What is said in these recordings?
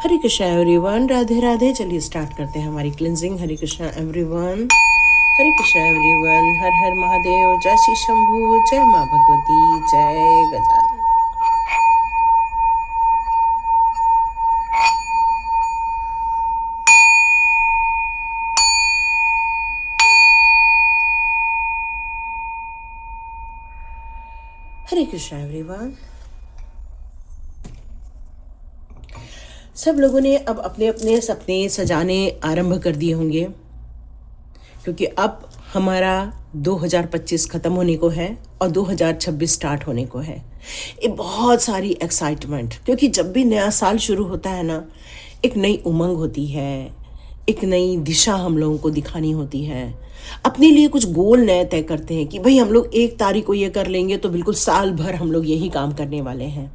हरे Krishna everyone, Radhe Radhe. चलिए start करते हैं हमारी क्लिनजिंग। हरे कृष्णा एवरीवन, हरे कृष्णा एवरीवन, हर हर महादेव, जय श्री शंभू, जय माँ भगवती, जय गजानन। हरे कृष्णा एवरीवन। सब लोगों ने अब अपने अपने सपने सजाने आरंभ कर दिए होंगे, क्योंकि अब हमारा 2025 ख़त्म होने को है और 2026 स्टार्ट होने को है। ये बहुत सारी एक्साइटमेंट, क्योंकि जब भी नया साल शुरू होता है ना, एक नई उमंग होती है, एक नई दिशा हम लोगों को दिखानी होती है। अपने लिए कुछ गोल नए तय करते हैं कि भाई हम लोग 1 तारीख को ये कर लेंगे तो बिल्कुल साल भर हम लोग यही काम करने वाले हैं।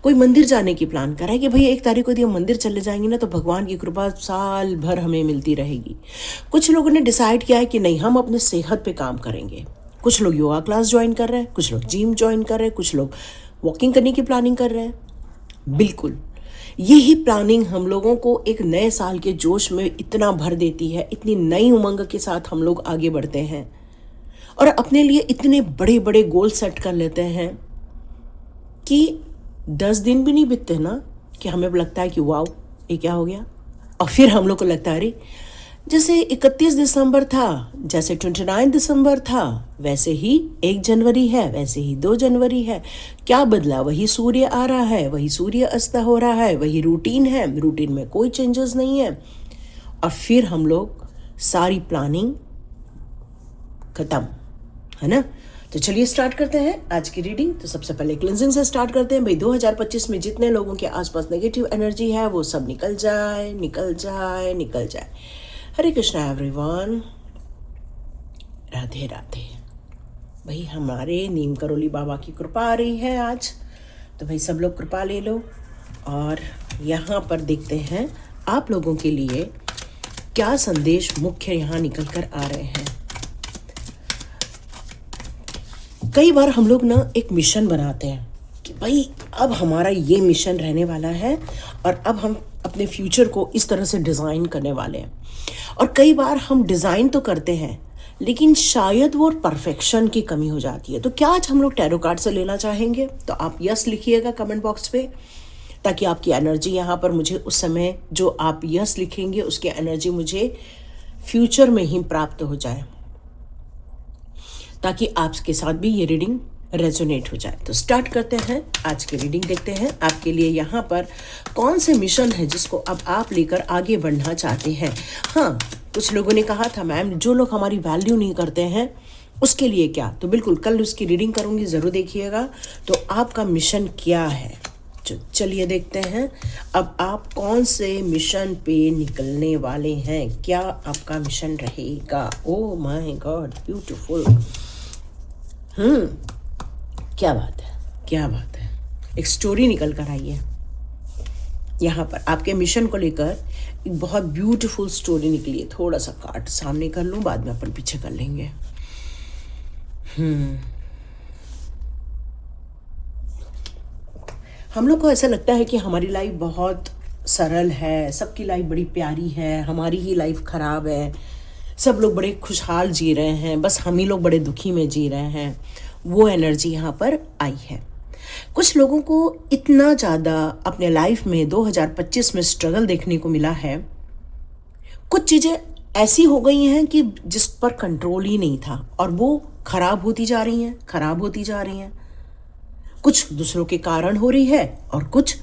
कोई मंदिर जाने की प्लान करा है कि भाई 1 तारीख को यदि हम मंदिर चले जाएंगे ना तो भगवान की कृपा साल भर हमें मिलती रहेगी। कुछ लोगों ने डिसाइड किया है कि नहीं, हम अपने सेहत पे काम करेंगे। कुछ लोग योगा क्लास ज्वाइन कर रहे हैं, कुछ लोग जिम ज्वाइन कर रहे हैं, कुछ लोग वॉकिंग करने की प्लानिंग कर रहे हैं। बिल्कुल यही प्लानिंग हम लोगों को एक नए साल के जोश में इतना भर देती है, इतनी नई उमंग के साथ हम लोग आगे बढ़ते हैं और अपने लिए इतने बड़े बड़े गोल सेट कर लेते हैं कि 10 दिन भी नहीं बीतते ना कि हमें लगता है कि वाओ ये क्या हो गया। और फिर हम लोग को लगता है अरे जैसे 31 दिसंबर था, जैसे 29 दिसंबर था, वैसे ही 1 जनवरी है, वैसे ही 2 जनवरी है। क्या बदला? वही सूर्य आ रहा है, वही सूर्य अस्त हो रहा है, वही रूटीन है, रूटीन में कोई चेंजेस नहीं है। और फिर हम लोग सारी प्लानिंग खत्म, है ना। तो चलिए स्टार्ट करते हैं आज की रीडिंग। तो सबसे पहले क्लिनजिंग से स्टार्ट करते हैं। भाई 2025 में जितने लोगों के आसपास नेगेटिव एनर्जी है वो सब निकल जाए, निकल जाए, निकल जाए। हरे कृष्णा एवरीवन, राधे राधे। भाई हमारे नीम करोली बाबा की कृपा आ रही है आज, तो भाई सब लोग कृपा ले लो। और यहाँ पर देखते हैं आप लोगों के लिए क्या संदेश मुख्य यहाँ निकल कर आ रहे हैं। कई बार हम लोग ना एक मिशन बनाते हैं कि भाई अब हमारा ये मिशन रहने वाला है और अब हम अपने फ्यूचर को इस तरह से डिज़ाइन करने वाले हैं। और कई बार हम डिज़ाइन तो करते हैं लेकिन शायद वो परफेक्शन की कमी हो जाती है। तो क्या आज हम लोग टैरो कार्ड से लेना चाहेंगे? तो आप यस लिखिएगा कमेंट बॉक्स पे, ताकि आपकी एनर्जी यहाँ पर मुझे उस समय जो आप यस लिखेंगे उसकी एनर्जी मुझे फ्यूचर में ही प्राप्त हो जाए, ताकि आपके साथ भी ये रीडिंग रेजोनेट हो जाए। तो स्टार्ट करते हैं आज की रीडिंग। देखते हैं आपके लिए यहाँ पर कौन से मिशन है जिसको अब आप लेकर आगे बढ़ना चाहते हैं। हाँ, कुछ लोगों ने कहा था मैम जो लोग हमारी वैल्यू नहीं करते हैं उसके लिए क्या, तो बिल्कुल कल उसकी रीडिंग करूँगी, ज़रूर देखिएगा। तो आपका मिशन क्या है, चलिए देखते हैं अब आप कौन से मिशन पे निकलने वाले हैं। क्या आपका मिशन रहेगा? Oh my God, beautiful. क्या बात है, क्या बात है। एक स्टोरी निकल कर आई है यहाँ पर आपके मिशन को लेकर। एक बहुत ब्यूटीफुल स्टोरी निकली है। थोड़ा सा कार्ड सामने कर लूँ, बाद में अपन पीछे कर लेंगे। हम लोग को ऐसा लगता है कि हमारी लाइफ बहुत सरल है, सबकी लाइफ बड़ी प्यारी है, हमारी ही लाइफ खराब है, सब लोग बड़े खुशहाल जी रहे हैं, बस हम ही लोग बड़े दुखी में जी रहे हैं। वो एनर्जी यहाँ पर आई है। कुछ लोगों को इतना ज़्यादा अपने लाइफ में 2025 में स्ट्रगल देखने को मिला है। कुछ चीज़ें ऐसी हो गई हैं कि जिस पर कंट्रोल ही नहीं था और वो खराब होती जा रही हैं, खराब होती जा रही हैं। कुछ दूसरों के कारण हो रही है और कुछ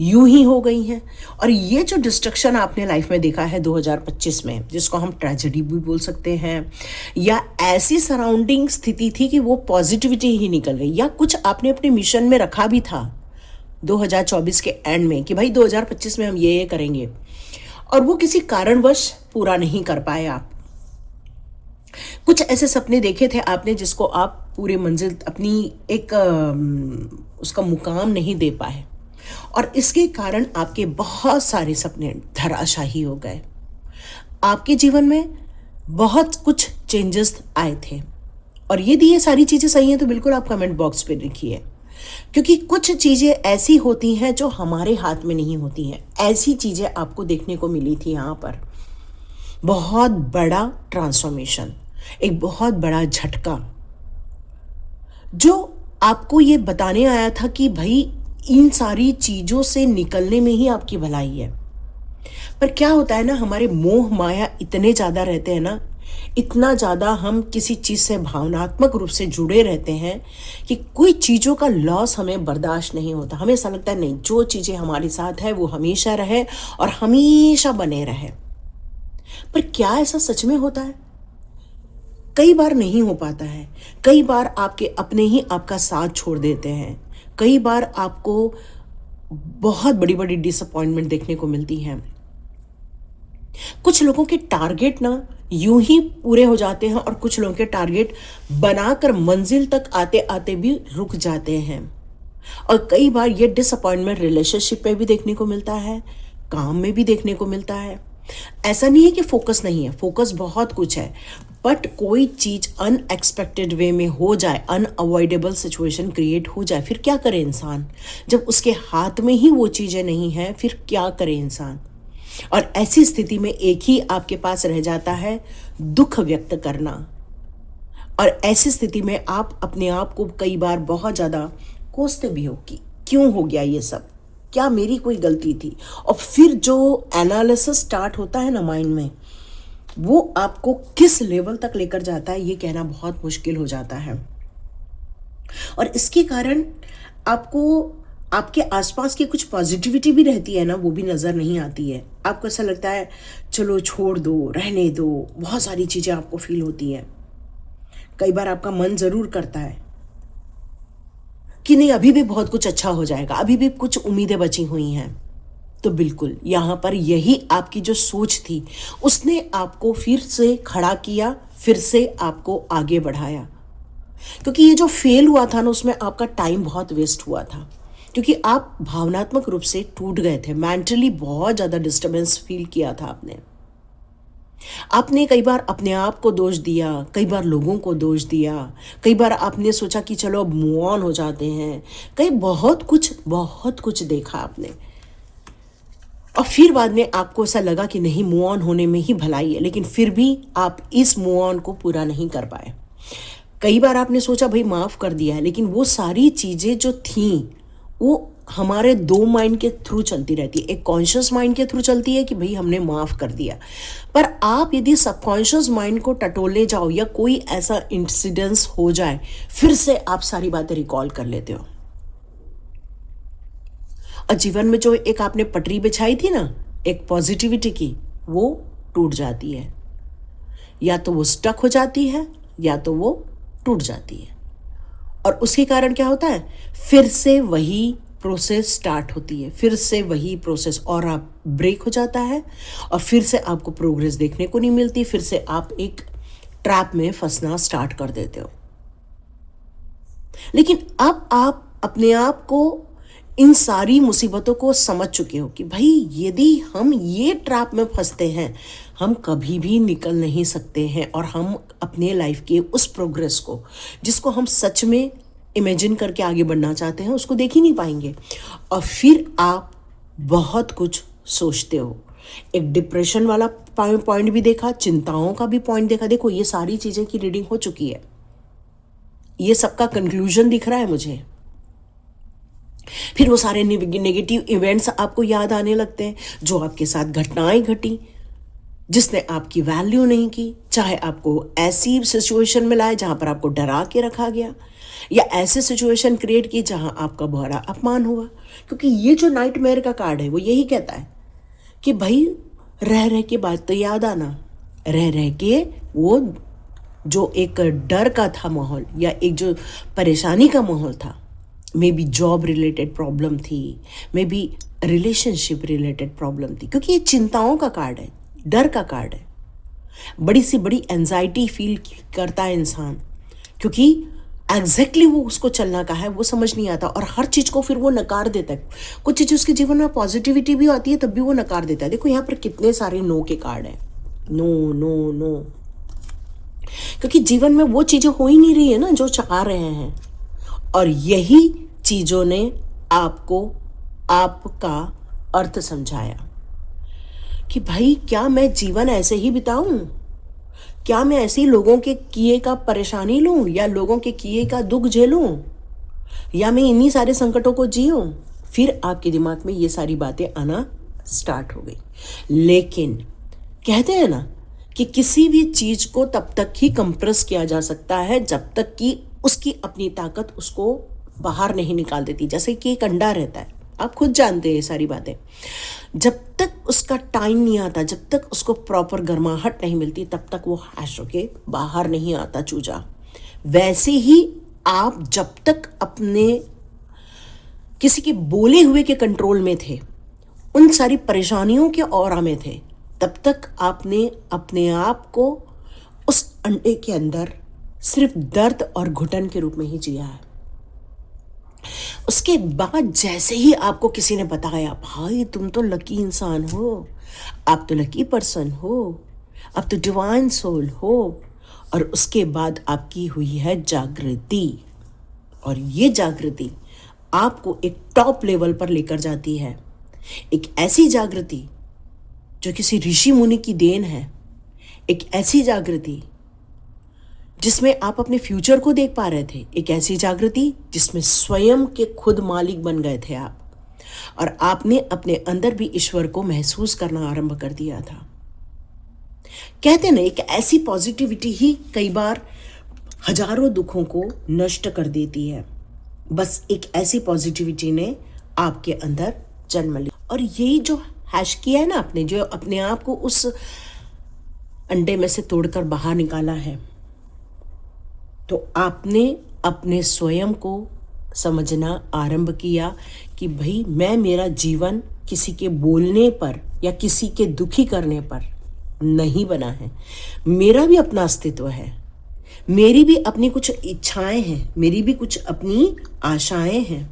यूं ही हो गई हैं। और ये जो डिस्ट्रक्शन आपने लाइफ में देखा है 2025 में, जिसको हम ट्रेजेडी भी बोल सकते हैं, या ऐसी सराउंडिंग स्थिति थी कि वो पॉजिटिविटी ही निकल गई, या कुछ आपने अपने मिशन में रखा भी था 2024 के एंड में कि भाई 2025 में हम ये करेंगे, और वो किसी कारणवश पूरा नहीं कर पाए आप। कुछ ऐसे सपने देखे थे आपने जिसको आप पूरे मंजिल अपनी एक उसका मुकाम नहीं दे पाए, और इसके कारण आपके बहुत सारे सपने धराशाही हो गए। आपके जीवन में बहुत कुछ चेंजेस आए थे। और यदि ये सारी चीज़ें सही हैं तो बिल्कुल आप कमेंट बॉक्स पे लिखिए। क्योंकि कुछ चीज़ें ऐसी होती हैं जो हमारे हाथ में नहीं होती हैं। ऐसी चीज़ें आपको देखने को मिली थी यहाँ पर। बहुत बड़ा ट्रांसफॉर्मेशन, एक बहुत बड़ा झटका, जो आपको ये बताने आया था कि भाई इन सारी चीज़ों से निकलने में ही आपकी भलाई है। पर क्या होता है ना, हमारे मोह माया इतने ज़्यादा रहते हैं ना, इतना ज़्यादा हम किसी चीज़ से भावनात्मक रूप से जुड़े रहते हैं कि कोई चीज़ों का लॉस हमें बर्दाश्त नहीं होता। हमें ऐसा लगता है नहीं, जो चीज़ें हमारे साथ है वो हमेशा रहे और हमेशा बने रहे। पर क्या ऐसा सच में होता है? कई बार नहीं हो पाता है। कई बार आपके अपने ही आपका साथ छोड़ देते हैं। कई बार आपको बहुत बड़ी बड़ी डिसअपॉइंटमेंट देखने को मिलती है। कुछ लोगों के टारगेट ना यूं ही पूरे हो जाते हैं और कुछ लोगों के टारगेट बनाकर मंजिल तक आते आते भी रुक जाते हैं। और कई बार ये डिसअपॉइंटमेंट रिलेशनशिप में भी देखने को मिलता है, काम में भी देखने को मिलता है। ऐसा नहीं है कि फोकस नहीं है, फोकस बहुत कुछ है, बट कोई चीज़ अनएक्सपेक्टेड वे में हो जाए, अनअवॉइडेबल सिचुएशन क्रिएट हो जाए, फिर क्या करे इंसान? जब उसके हाथ में ही वो चीज़ें नहीं हैं, फिर क्या करे इंसान? और ऐसी स्थिति में एक ही आपके पास रह जाता है, दुख व्यक्त करना। और ऐसी स्थिति में आप अपने आप को कई बार बहुत ज़्यादा कोसते भी हो कि क्यों हो गया ये सब, क्या मेरी कोई गलती थी? और फिर जो एनालिसिस स्टार्ट होता है ना माइंड में, वो आपको किस लेवल तक लेकर जाता है ये कहना बहुत मुश्किल हो जाता है। और इसके कारण आपको आपके आसपास की कुछ पॉजिटिविटी भी रहती है ना, वो भी नज़र नहीं आती है। आपको ऐसा लगता है चलो छोड़ दो, रहने दो, बहुत सारी चीज़ें आपको फील होती हैं। कई बार आपका मन ज़रूर करता है कि नहीं, अभी भी बहुत कुछ अच्छा हो जाएगा, अभी भी कुछ उम्मीदें बची हुई हैं। तो बिल्कुल यहाँ पर यही आपकी जो सोच थी उसने आपको फिर से खड़ा किया, फिर से आपको आगे बढ़ाया। क्योंकि ये जो फेल हुआ था ना, उसमें आपका टाइम बहुत वेस्ट हुआ था, क्योंकि आप भावनात्मक रूप से टूट गए थे। मेंटली बहुत ज़्यादा डिस्टर्बेंस फील किया था आपने कई बार अपने आप को दोष दिया, कई बार लोगों को दोष दिया, कई बार आपने सोचा कि चलो अब मूव ऑन हो जाते हैं, कई बहुत कुछ देखा आपने। और फिर बाद में आपको ऐसा लगा कि नहीं, मूव ऑन होने में ही भलाई है, लेकिन फिर भी आप इस मूव ऑन को पूरा नहीं कर पाए। कई बार आपने सोचा भाई माफ़ कर दिया है, लेकिन वो सारी चीज़ें जो थीं वो हमारे दो माइंड के थ्रू चलती रहती है। एक कॉन्शियस माइंड के थ्रू चलती है कि भाई हमने माफ़ कर दिया, पर आप यदि सबकॉन्शियस माइंड को टटोलने जाओ या कोई ऐसा इंसिडेंस हो जाए, फिर से आप सारी बातें रिकॉल कर लेते हो। और जीवन में जो एक आपने पटरी बिछाई थी ना, एक पॉजिटिविटी की, वो टूट जाती है। या तो वो स्टक हो जाती है या तो वो टूट जाती है। और उसके कारण क्या होता है, फिर से वही प्रोसेस स्टार्ट होती है, फिर से वही प्रोसेस, और आप ब्रेक हो जाता है और फिर से आपको प्रोग्रेस देखने को नहीं मिलती। फिर से आप एक ट्रैप में फंसना स्टार्ट कर देते हो। लेकिन अब आप अपने आप को इन सारी मुसीबतों को समझ चुके हो कि भाई यदि हम ये ट्रैप में फंसते हैं, हम कभी भी निकल नहीं सकते हैं और हम अपने लाइफ के उस प्रोग्रेस को, जिसको हम सच में इमेजिन करके आगे बढ़ना चाहते हैं, उसको देख ही नहीं पाएंगे। और फिर आप बहुत कुछ सोचते हो। एक डिप्रेशन वाला पॉइंट भी देखा, चिंताओं का भी पॉइंट देखा। देखो ये सारी चीज़ें की रीडिंग हो चुकी है, ये सबका कंक्लूजन दिख रहा है मुझे। फिर वो सारे नेगेटिव इवेंट्स आपको याद आने लगते हैं, जो आपके साथ घटनाएं घटी जिसने आपकी वैल्यू नहीं की। चाहे आपको ऐसी सिचुएशन में लाए जहां पर आपको डरा के रखा गया, या ऐसे सिचुएशन क्रिएट की जहां आपका बड़ा अपमान हुआ। क्योंकि ये जो नाइटमेयर का कार्ड है वो यही कहता है कि भाई रह रह के बात तो याद आना, रह रह के वो जो एक डर का था माहौल, या एक जो परेशानी का माहौल था, maybe job related problem थी, maybe relationship related problem थी। क्योंकि ये चिंताओं का कार्ड है, डर का कार्ड है। बड़ी सी बड़ी एंजाइटी फील करता है इंसान, क्योंकि एग्जैक्टली वो उसको चलना का है वो समझ नहीं आता, और हर चीज़ को फिर वो नकार देता है। कुछ चीज़ें उसके जीवन में पॉजिटिविटी भी आती है तब भी वो नकार देता है। देखो यहाँ पर कितने सारे नो के कार्ड हैं, नो नो नो, क्योंकि जीवन में वो चीज़ें हो ही नहीं रही है ना जो चाह रहे हैं। और यही चीजों ने आपको आपका अर्थ समझाया कि भाई क्या मैं जीवन ऐसे ही बिताऊं, क्या मैं ऐसे ही लोगों के किए का परेशानी लूं या लोगों के किए का दुख झेलूं या मैं इन्हीं सारे संकटों को जीऊं। फिर आपके दिमाग में ये सारी बातें आना स्टार्ट हो गई। लेकिन कहते हैं ना कि किसी भी चीज को तब तक ही कंप्रेस किया जा सकता है जब तक कि उसकी अपनी ताकत उसको बाहर नहीं निकाल देती। जैसे कि एक अंडा रहता है, आप खुद जानते हैं ये सारी बातें। जब तक उसका टाइम नहीं आता, जब तक उसको प्रॉपर गर्माहट नहीं मिलती, तब तक वो हैश होके बाहर नहीं आता चूजा। वैसे ही आप जब तक अपने किसी के बोले हुए के कंट्रोल में थे, उन सारी परेशानियों के औरा में थे, तब तक आपने अपने आप को उस अंडे के अंदर सिर्फ दर्द और घुटन के रूप में ही जिया है। उसके बाद जैसे ही आपको किसी ने बताया भाई तुम तो लकी इंसान हो, आप तो लकी पर्सन हो, आप तो डिवाइन सोल हो, और उसके बाद आपकी हुई है जागृति। और ये जागृति आपको एक टॉप लेवल पर लेकर जाती है। एक ऐसी जागृति जो किसी ऋषि मुनि की देन है, एक ऐसी जागृति जिसमें आप अपने फ्यूचर को देख पा रहे थे, एक ऐसी जागृति जिसमें स्वयं के खुद मालिक बन गए थे आप, और आपने अपने अंदर भी ईश्वर को महसूस करना आरंभ कर दिया था। कहते ना, एक ऐसी पॉजिटिविटी ही कई बार हजारों दुखों को नष्ट कर देती है। बस एक ऐसी पॉजिटिविटी ने आपके अंदर जन्म लिया, और यही जो हैश किया है ना आपने, जो अपने आप को उस अंडे में से तोड़कर बाहर निकाला है, तो आपने अपने स्वयं को समझना आरंभ किया कि भाई मैं, मेरा जीवन किसी के बोलने पर या किसी के दुखी करने पर नहीं बना है। मेरा भी अपना अस्तित्व है, मेरी भी अपनी कुछ इच्छाएं हैं, मेरी भी कुछ अपनी आशाएं हैं।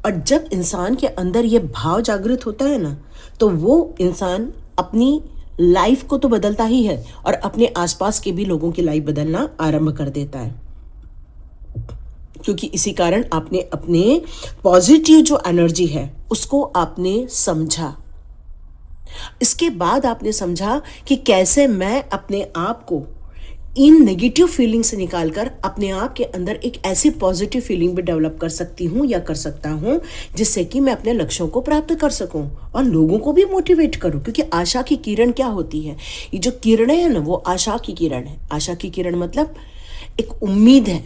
और जब इंसान के अंदर ये भाव जागृत होता है ना, तो वो इंसान अपनी लाइफ को तो बदलता ही है और अपने आसपास के भी लोगों की लाइफ बदलना आरंभ कर देता है। क्योंकि इसी कारण आपने अपने पॉजिटिव जो एनर्जी है उसको आपने समझा। इसके बाद आपने समझा कि कैसे मैं अपने आप को इन नेगेटिव फीलिंग से निकालकर अपने आप के अंदर एक ऐसी पॉजिटिव फीलिंग भी डेवलप कर सकती हूँ या कर सकता हूँ जिससे कि मैं अपने लक्ष्यों को प्राप्त कर सकूँ और लोगों को भी मोटिवेट करूँ। क्योंकि आशा की किरण क्या होती है? ये जो किरणें हैं ना, वो आशा की किरण है। आशा की किरण मतलब एक उम्मीद है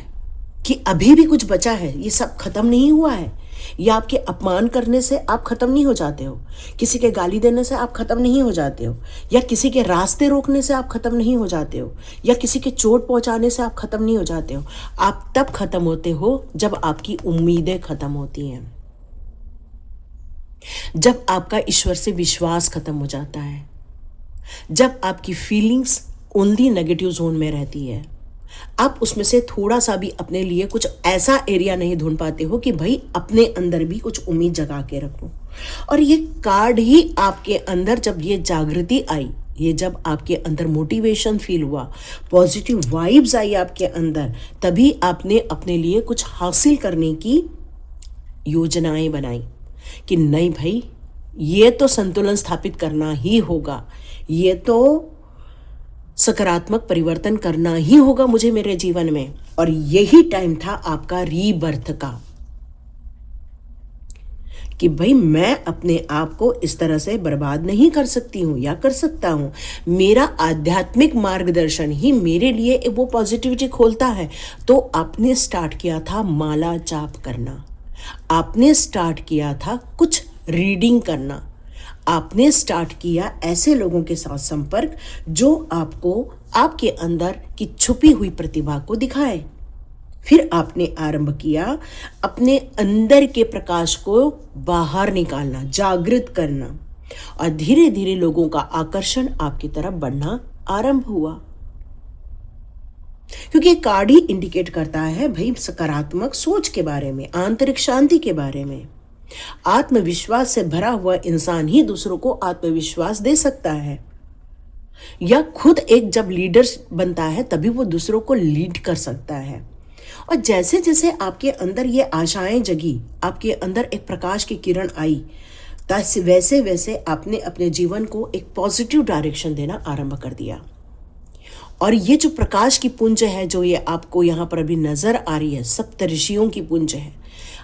कि अभी भी कुछ बचा है, ये सब खत्म नहीं हुआ है। या आपके अपमान करने से आप खत्म नहीं हो जाते हो, किसी के गाली देने से आप खत्म नहीं हो जाते हो, या किसी के रास्ते रोकने से आप खत्म नहीं हो जाते हो, या किसी के चोट पहुंचाने से आप खत्म नहीं हो जाते हो। आप तब खत्म होते हो जब आपकी उम्मीदें खत्म होती हैं, जब आपका ईश्वर से विश्वास खत्म हो जाता है, जब आपकी फीलिंग्स ओनली नेगेटिव जोन में रहती है। आप उसमें से थोड़ा सा भी अपने लिए कुछ ऐसा एरिया नहीं ढूंढ पाते हो कि भाई अपने अंदर भी कुछ उम्मीद जगा के रखो। और ये कार्ड ही आपके अंदर, जब ये जागृति आई, ये जब आपके अंदर मोटिवेशन फील हुआ, पॉजिटिव वाइब्स आई आपके अंदर, तभी आपने अपने लिए कुछ हासिल करने की योजनाएं बनाई कि नहीं भाई, ये तो संतुलन स्थापित करना ही होगा, ये तो सकारात्मक परिवर्तन करना ही होगा मुझे मेरे जीवन में। और यही टाइम था आपका रीबर्थ का कि भाई मैं अपने आप को इस तरह से बर्बाद नहीं कर सकती हूं या कर सकता हूं। मेरा आध्यात्मिक मार्गदर्शन ही मेरे लिए वो पॉजिटिविटी खोलता है। तो आपने स्टार्ट किया था माला जाप करना, आपने स्टार्ट किया था कुछ रीडिंग करना, आपने स्टार्ट किया ऐसे लोगों के साथ संपर्क जो आपको आपके अंदर की छुपी हुई प्रतिभा को दिखाए। फिर आपने आरंभ किया अपने अंदर के प्रकाश को बाहर निकालना, जागृत करना, और धीरे धीरे लोगों का आकर्षण आपकी तरफ बढ़ना आरंभ हुआ। क्योंकि कार्ड ही इंडिकेट करता है भाई सकारात्मक सोच के बारे में, आंतरिक शांति के बारे में। आत्मविश्वास से भरा हुआ इंसान ही दूसरों को आत्मविश्वास दे सकता है, या खुद एक जब लीडर बनता है तभी वो दूसरों को लीड कर सकता है। और जैसे जैसे आपके अंदर ये आशाएं जगी, आपके अंदर एक प्रकाश की किरण आई, वैसे वैसे आपने अपने जीवन को एक पॉजिटिव डायरेक्शन देना आरंभ कर दिया। और ये जो प्रकाश की पुंज है, जो ये आपको यहाँ पर अभी नजर आ रही है, सप्तऋषियों की पुंज है।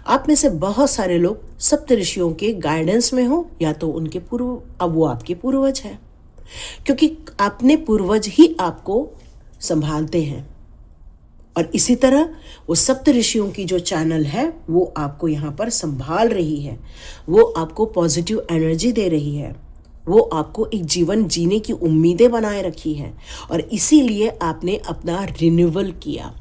आप में से बहुत सारे लोग सप्तऋषियों के गाइडेंस में हो, या तो उनके पूर्व, अब वो आपके पूर्वज है, क्योंकि अपने पूर्वज ही आपको संभालते हैं। और इसी तरह वो सप्तऋषियों की जो चैनल है वो आपको यहाँ पर संभाल रही है, वो आपको पॉजिटिव एनर्जी दे रही है, वो आपको एक जीवन जीने की उम्मीदें बनाए रखी है। और इसीलिए आपने अपना रिन्यूअल किया,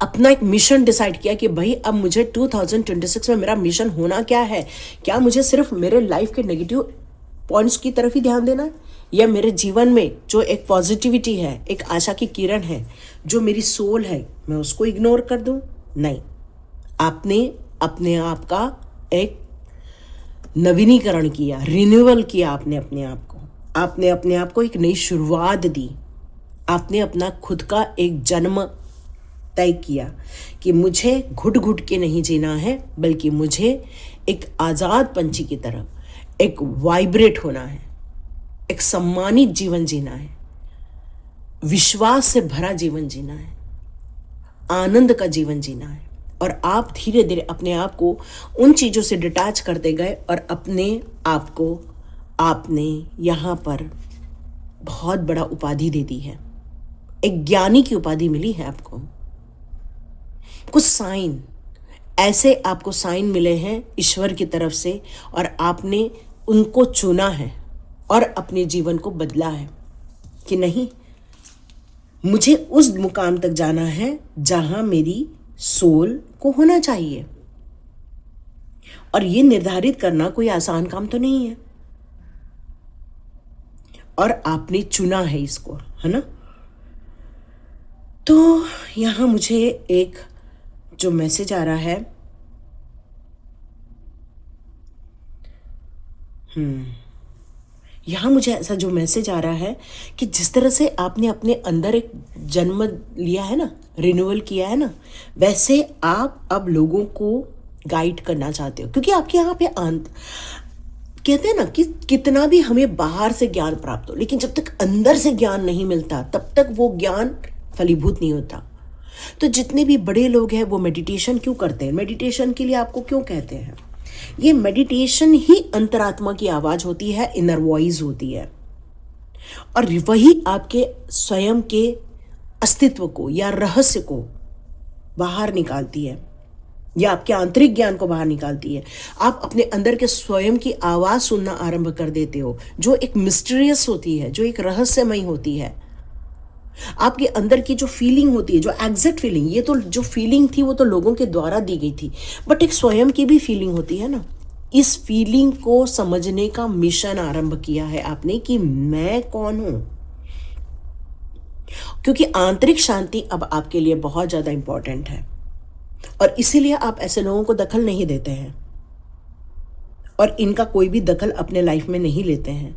अपना एक मिशन डिसाइड किया कि भाई अब मुझे 2026 में मेरा मिशन होना क्या है। क्या मुझे सिर्फ मेरे लाइफ के नेगेटिव पॉइंट्स की तरफ ही ध्यान देना है, या मेरे जीवन में जो एक पॉजिटिविटी है, एक आशा की किरण है, जो मेरी सोल है, मैं उसको इग्नोर कर दूं? नहीं, आपने अपने आप का एक नवीनीकरण किया, रिन्यूअल किया आपने अपने आप को। आपने अपने आप को एक नई शुरुआत दी। आपने अपना खुद का एक जन्म तय किया कि मुझे घुट घुट के नहीं जीना है, बल्कि मुझे एक आज़ाद पंछी की तरह एक वाइब्रेट होना है, एक सम्मानित जीवन जीना है, विश्वास से भरा जीवन जीना है, आनंद का जीवन जीना है। और आप धीरे धीरे अपने आप को उन चीज़ों से डिटैच करते गए, और अपने आप को आपने यहाँ पर बहुत बड़ा उपाधि दे दी है, एक ज्ञानी की उपाधि मिली है आपको। कुछ साइन, ऐसे आपको साइन मिले हैं ईश्वर की तरफ से, और आपने उनको चुना है और अपने जीवन को बदला है कि नहीं, मुझे उस मुकाम तक जाना है जहां मेरी सोल को होना चाहिए। और ये निर्धारित करना कोई आसान काम तो नहीं है, और आपने चुना है इसको, है ना। तो यहां मुझे एक जो मैसेज आ रहा है, यहाँ मुझे ऐसा जो मैसेज आ रहा है कि जिस तरह से आपने अपने अंदर एक जन्म लिया है ना, रिन्यूअल किया है ना, वैसे आप अब लोगों को गाइड करना चाहते हो। क्योंकि आपके यहाँ पे कहते हैं ना कि कितना भी हमें बाहर से ज्ञान प्राप्त हो, लेकिन जब तक अंदर से ज्ञान नहीं मिलता तब तक वो ज्ञान फलीभूत नहीं होता। तो जितने भी बड़े लोग हैं वो मेडिटेशन क्यों करते हैं, मेडिटेशन के लिए आपको क्यों कहते हैं? ये मेडिटेशन ही अंतरात्मा की आवाज होती है, इनर वॉइस होती है, और वही आपके स्वयं के अस्तित्व को या रहस्य को बाहर निकालती है, या आपके आंतरिक ज्ञान को बाहर निकालती है। आप अपने अंदर के स्वयं की आवाज सुनना आरंभ कर देते हो, जो एक मिस्टीरियस होती है, जो एक रहस्यमय होती है। आपके अंदर की जो फीलिंग होती है, जो एग्जैक्ट फीलिंग, ये तो जो फीलिंग थी वो तो लोगों के द्वारा दी गई थी, बट एक स्वयं की भी फीलिंग होती है ना। इस फीलिंग को समझने का मिशन आरंभ किया है आपने कि मैं कौन हूं, क्योंकि आंतरिक शांति अब आपके लिए बहुत ज्यादा इंपॉर्टेंट है, और इसीलिए आप ऐसे लोगों को दखल नहीं देते हैं, और इनका कोई भी दखल अपने लाइफ में नहीं लेते हैं।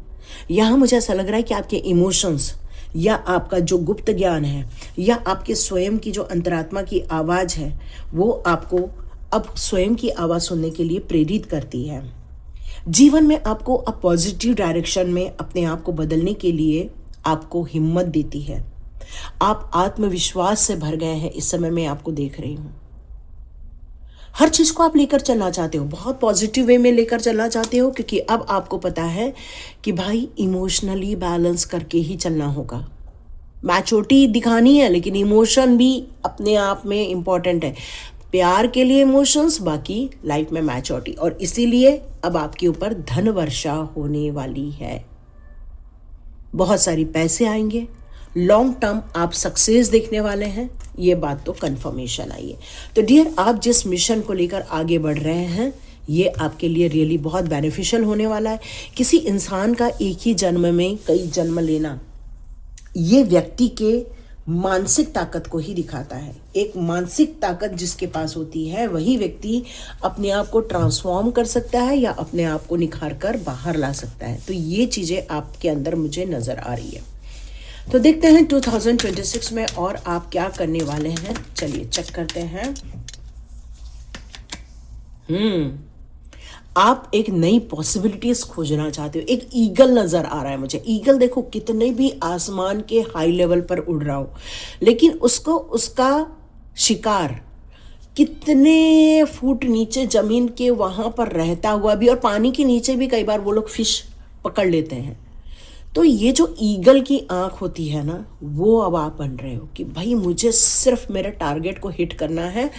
यहां मुझे ऐसा लग रहा है कि आपके इमोशंस, या आपका जो गुप्त ज्ञान है, या आपके स्वयं की जो अंतरात्मा की आवाज है, वो आपको अब स्वयं की आवाज सुनने के लिए प्रेरित करती है। जीवन में आपको अब पॉजिटिव डायरेक्शन में अपने आप को बदलने के लिए आपको हिम्मत देती है। आप आत्मविश्वास से भर गए हैं। इस समय मैं आपको देख रही हूं, हर चीज को आप लेकर चलना चाहते हो, बहुत पॉजिटिव वे में लेकर चलना चाहते हो, क्योंकि अब आपको पता है कि भाई इमोशनली बैलेंस करके ही चलना होगा। मैच्योरिटी दिखानी है, लेकिन इमोशन भी अपने आप में इंपॉर्टेंट है। प्यार के लिए इमोशंस, बाकी लाइफ में मैच्योरिटी। और इसीलिए अब आपके ऊपर धन वर्षा होने वाली है, बहुत सारी पैसे आएंगे, लॉन्ग टर्म आप सक्सेस देखने वाले हैं, ये बात तो कंफर्मेशन आई है। तो डियर, आप जिस मिशन को लेकर आगे बढ़ रहे हैं, ये आपके लिए रियली बहुत बेनिफिशियल होने वाला है। किसी इंसान का एक ही जन्म में कई जन्म लेना, ये व्यक्ति के मानसिक ताकत को ही दिखाता है। एक मानसिक ताकत जिसके पास होती है, वही व्यक्ति अपने आप को ट्रांसफॉर्म कर सकता है, या अपने आप को निखार कर बाहर ला सकता है। तो ये चीज़ें आपके अंदर मुझे नज़र आ रही है। तो देखते हैं 2026 में और आप क्या करने वाले हैं। चलिए चेक करते हैं। आप एक नई पॉसिबिलिटीज खोजना चाहते हो। एक ईगल नजर आ रहा है मुझे। ईगल देखो कितने भी आसमान के हाई लेवल पर उड़ रहा हो, लेकिन उसको उसका शिकार कितने फुट नीचे जमीन के वहां पर रहता हुआ भी, और पानी के नीचे भी कई बार वो लोग फिश पकड़ लेते हैं। तो ये जो ईगल की आंख होती है ना, वो अब आप बन रहे हो कि भाई मुझे सिर्फ मेरे टारगेट को हिट करना है,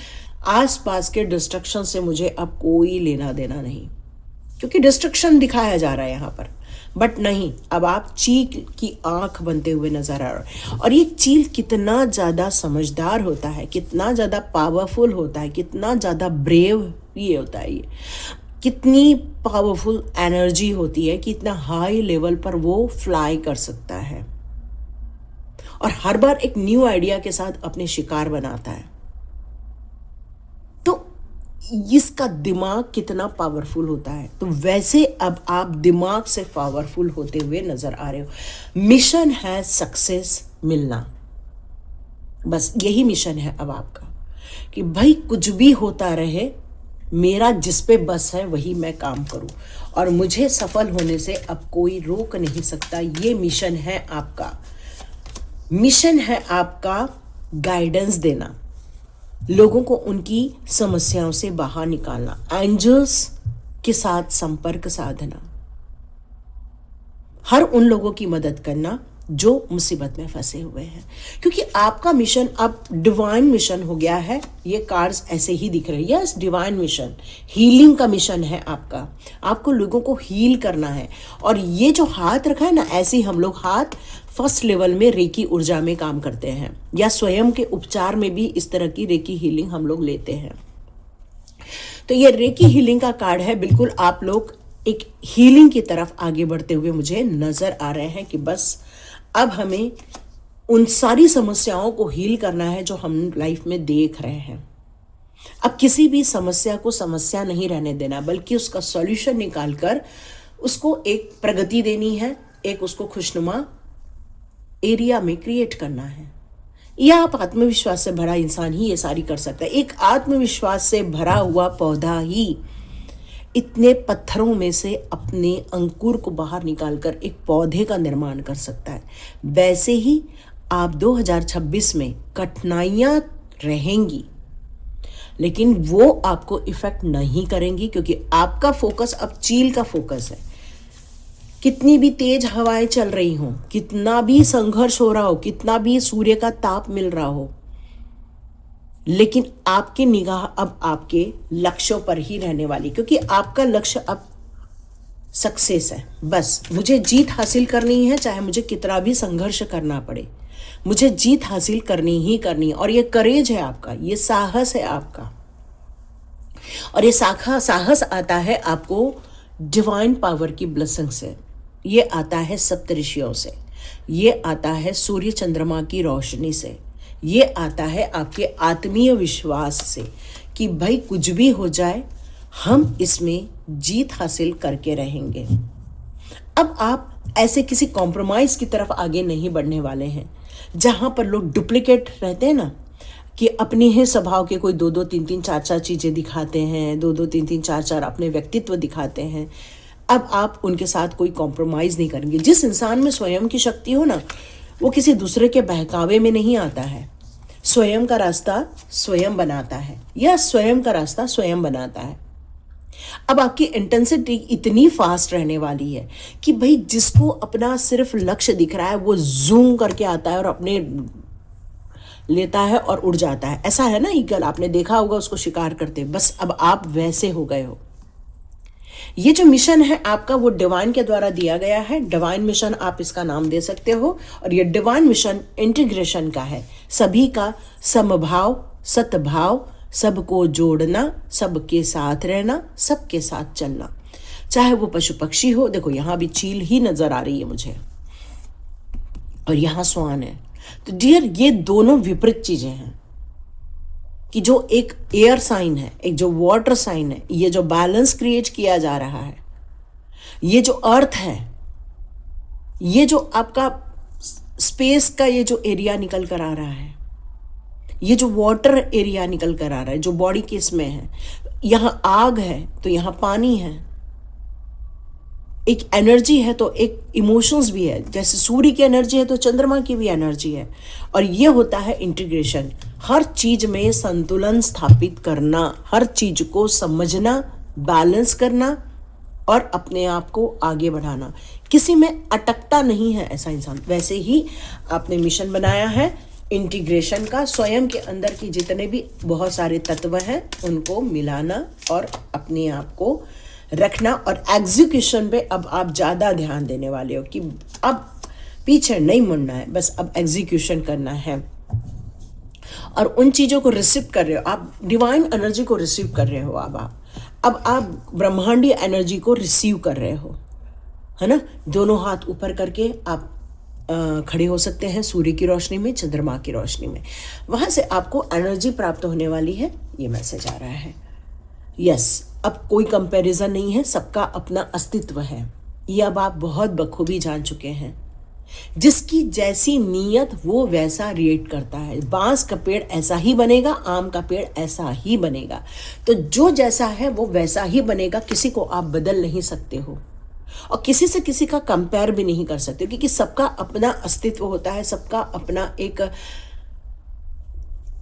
आसपास के डिस्ट्रक्शन से मुझे अब कोई लेना देना नहीं, क्योंकि डिस्ट्रक्शन दिखाया जा रहा है यहाँ पर। बट नहीं, अब आप चील की आंख बनते हुए नजर आ रहे हो। और ये चील कितना ज़्यादा समझदार होता है, कितना ज़्यादा पावरफुल होता है, कितना ज़्यादा ब्रेव ये होता है, ये कितनी पावरफुल एनर्जी होती है कि इतना हाई लेवल पर वो फ्लाई कर सकता है और हर बार एक न्यू आइडिया के साथ अपने शिकार बनाता है। तो इसका दिमाग कितना पावरफुल होता है। तो वैसे अब आप दिमाग से पावरफुल होते हुए नजर आ रहे हो। मिशन है सक्सेस मिलना, बस यही मिशन है अब आपका कि भाई कुछ भी होता रहे, मेरा जिस पे बस है वही मैं काम करूं और मुझे सफल होने से अब कोई रोक नहीं सकता। ये मिशन है आपका। मिशन है आपका गाइडेंस देना, लोगों को उनकी समस्याओं से बाहर निकालना, एंजल्स के साथ संपर्क साधना, हर उन लोगों की मदद करना जो मुसीबत में फंसे हुए हैं। क्योंकि आपका मिशन अब डिवाइन मिशन हो गया है। ये कार्ड्स ऐसे ही दिख रहे हैं। यस, डिवाइन मिशन, हीलिंग का मिशन है आपका। आपको लोगों को हील करना है। और ये जो हाथ रखा है ना, ऐसे ही हम लोग हाथ फर्स्ट लेवल में रेकी ऊर्जा में काम करते हैं, या स्वयं के उपचार में भी इस तरह की रेकी हीलिंग हम लोग लेते हैं। तो ये रेकी हीलिंग का कार्ड है। बिल्कुल आप लोग एक हीलिंग की तरफ आगे बढ़ते हुए मुझे नजर आ रहे हैं कि बस अब हमें उन सारी समस्याओं को हील करना है जो हम लाइफ में देख रहे हैं। अब किसी भी समस्या को समस्या नहीं रहने देना, बल्कि उसका सॉल्यूशन निकालकर उसको एक प्रगति देनी है, एक उसको खुशनुमा एरिया में क्रिएट करना है। या आप आत्मविश्वास से भरा इंसान ही ये सारी कर सकता है। एक आत्मविश्वास से भरा हुआ पौधा ही इतने पत्थरों में से अपने अंकुर को बाहर निकालकर एक पौधे का निर्माण कर सकता है। वैसे ही आप 2026 में कठिनाइयां रहेंगी, लेकिन वो आपको इफेक्ट नहीं करेंगी, क्योंकि आपका फोकस अब चील का फोकस है। कितनी भी तेज हवाएं चल रही हों, कितना भी संघर्ष हो रहा हो, कितना भी सूर्य का ताप मिल रहा हो, लेकिन आपकी निगाह अब आपके लक्ष्यों पर ही रहने वाली, क्योंकि आपका लक्ष्य अब सक्सेस है। बस मुझे जीत हासिल करनी है, चाहे मुझे कितना भी संघर्ष करना पड़े, मुझे जीत हासिल करनी ही करनी है। और ये करेज है आपका, ये साहस है आपका। और ये साहस आता है आपको डिवाइन पावर की ब्लेसिंग से, ये आता है सप्तऋषियों से, ये आता है सूर्य चंद्रमा की रोशनी से, ये आता है आपके आत्मीय विश्वास से कि भाई कुछ भी हो जाए हम इसमें जीत हासिल करके रहेंगे। अब आप ऐसे किसी कॉम्प्रोमाइज की तरफ आगे नहीं बढ़ने वाले हैं, जहां पर लोग डुप्लीकेट रहते हैं ना, कि अपने ही स्वभाव के कोई 2-2, 3-3, 4-4 चीज़ें दिखाते हैं, 2-2, 3-3, 4-4 अपने व्यक्तित्व दिखाते हैं। अब आप उनके साथ कोई कॉम्प्रोमाइज़ नहीं करेंगे। जिस इंसान में स्वयं की शक्ति हो ना, वो किसी दूसरे के बहकावे में नहीं आता है। स्वयं का रास्ता स्वयं बनाता है, या स्वयं का रास्ता स्वयं बनाता है। अब आपकी इंटेंसिटी इतनी फास्ट रहने वाली है कि भाई जिसको अपना सिर्फ लक्ष्य दिख रहा है, वो जूम करके आता है और अपने लेता है और उड़ जाता है। ऐसा है ना ईगल, आपने देखा होगा उसको शिकार करते। बस अब आप वैसे हो गए हो। ये जो मिशन है आपका, वो डिवाइन के द्वारा दिया गया है। डिवाइन मिशन आप इसका नाम दे सकते हो। और ये डिवाइन मिशन इंटीग्रेशन का है, सभी का समभाव, सद्भाव, सबको जोड़ना, सबके साथ रहना, सबके साथ चलना, चाहे वो पशु पक्षी हो। देखो यहाँ भी चील ही नजर आ रही है मुझे, और यहाँ स्वान है। तो डियर, ये दोनों विपरीत चीजें हैं कि जो एक एयर साइन है, एक जो वाटर साइन है, ये जो बैलेंस क्रिएट किया जा रहा है, ये जो अर्थ है, ये जो आपका स्पेस का ये जो एरिया निकल कर आ रहा है, ये जो वाटर एरिया निकल कर आ रहा है, जो बॉडी के इसमें है, यहाँ आग है तो यहाँ पानी है, एक एनर्जी है तो एक इमोशंस भी है, जैसे सूर्य की एनर्जी है तो चंद्रमा की भी एनर्जी है। और ये होता है इंटीग्रेशन, हर चीज में संतुलन स्थापित करना, हर चीज को समझना, बैलेंस करना और अपने आप को आगे बढ़ाना। किसी में अटकता नहीं है ऐसा इंसान। वैसे ही आपने मिशन बनाया है इंटीग्रेशन का, स्वयं के अंदर की जितने भी बहुत सारे तत्व हैं उनको मिलाना और अपने आप को रखना। और एग्जीक्यूशन पे अब आप ज़्यादा ध्यान देने वाले हो कि अब पीछे नहीं मुड़ना है, बस अब एग्जीक्यूशन करना है। और उन चीज़ों को रिसीव कर रहे हो आप, डिवाइन एनर्जी को रिसीव कर रहे हो अब आप ब्रह्मांडीय एनर्जी को रिसीव कर रहे हो, है ना। दोनों हाथ ऊपर करके आप खड़े हो सकते हैं सूर्य की रोशनी में, चंद्रमा की रोशनी में। वहाँ से आपको एनर्जी प्राप्त होने वाली है, ये मैसेज आ रहा है। यस, अब कोई कंपैरिजन नहीं है, सबका अपना अस्तित्व है, ये अब आप बहुत बखूबी जान चुके हैं। जिसकी जैसी नीयत वो वैसा रिएक्ट करता है। बांस का पेड़ ऐसा ही बनेगा, आम का पेड़ ऐसा ही बनेगा। तो जो जैसा है वो वैसा ही बनेगा, किसी को आप बदल नहीं सकते हो और किसी से किसी का कंपेयर भी नहीं कर सकते, क्योंकि सबका अपना अस्तित्व होता है, सबका अपना एक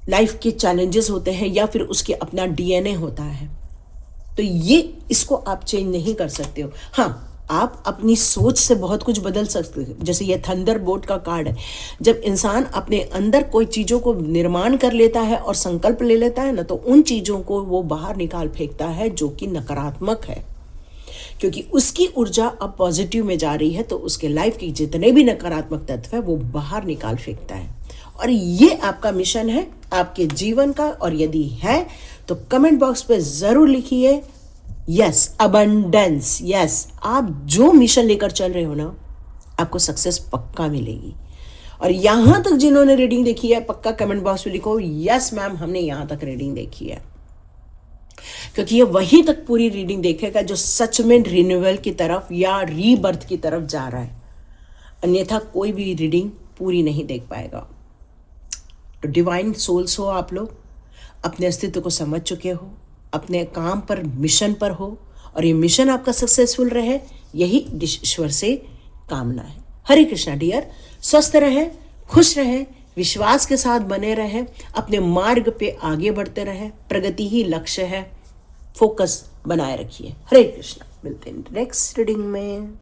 लाइफ के चैलेंजेस होते हैं या फिर उसके अपना डीएनए होता है। तो ये इसको आप चेंज नहीं कर सकते हो। हाँ, आप अपनी सोच से बहुत कुछ बदल सकते हो। जैसे ये थंडरबोल्ट का कार्ड है, जब इंसान अपने अंदर कोई चीज़ों को निर्माण कर लेता है और संकल्प ले लेता है ना, तो उन चीज़ों को वो बाहर निकाल फेंकता है जो कि नकारात्मक है, क्योंकि उसकी ऊर्जा अब पॉजिटिव में जा रही है। तो उसके लाइफ के जितने भी नकारात्मक तत्व है वो बाहर निकाल फेंकता है। और ये आपका मिशन है आपके जीवन का। और यदि है तो कमेंट बॉक्स पे ज़रूर लिखिए यस, अबंडेंस। यस, आप जो मिशन लेकर चल रहे हो ना, आपको सक्सेस पक्का मिलेगी। और यहाँ तक जिन्होंने रीडिंग देखी है, पक्का कमेंट बॉक्स में लिखो यस मैम, हमने यहाँ तक रीडिंग देखी है, क्योंकि ये वहीं तक पूरी रीडिंग देखेगा जो सच में रिन्यूअल की तरफ या रीबर्थ की तरफ जा रहा है। अन्यथा कोई भी रीडिंग पूरी नहीं देख पाएगा। तो डिवाइन सोल्स हो आप लोग, अपने अस्तित्व को समझ चुके हो, अपने काम पर, मिशन पर हो, और ये मिशन आपका सक्सेसफुल रहे, यही ईश्वर से कामना है। हरे कृष्णा डियर, स्वस्थ रहें, खुश रहें, विश्वास के साथ बने रहें, अपने मार्ग पे आगे बढ़ते रहें। प्रगति ही लक्ष्य है, फोकस बनाए रखिए। हरे कृष्णा, मिलते हैं नेक्स्ट रीडिंग में।